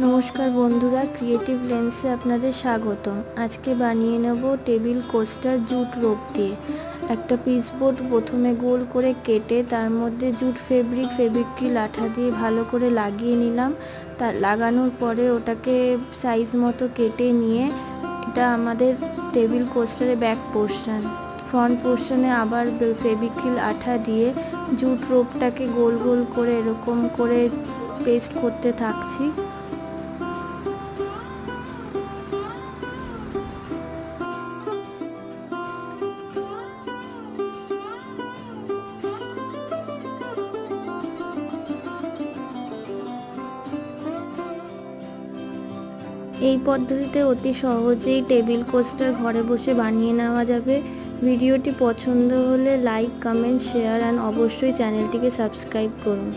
নমস্কার বন্ধুরা, ক্রিয়েটিভ লেন্সে আপনাদের স্বাগতম। আজকে বানিয়ে নেব টেবিল কোস্টার জুট রোপ দিয়ে। একটা পিচবোর্ড প্রথমে গোল করে কেটে তার মধ্যে জুট ফেব্রিক্রিল আঠা দিয়ে ভালো করে লাগিয়ে নিলাম। তার লাগানোর পরে ওটাকে সাইজ মতো কেটে নিয়ে, এটা আমাদের টেবিল কোস্টারের ব্যাক পোর্শন। ফ্রন্ট পোর্শনে আবার ফেব্রিক্রিল আঠা দিয়ে জুট রোপটাকে গোল গোল করে এরকম করে পেস্ট করতে থাকছি। এই পদ্ধতিতে অতি সহজেই টেবিল কোস্টার ঘরে বসে বানিয়ে নেওয়া যাবে। ভিডিওটি পছন্দ হলে লাইক, কমেন্ট, শেয়ার অ্যান্ড অবশ্যই চ্যানেলটিকে সাবস্ক্রাইব করুন।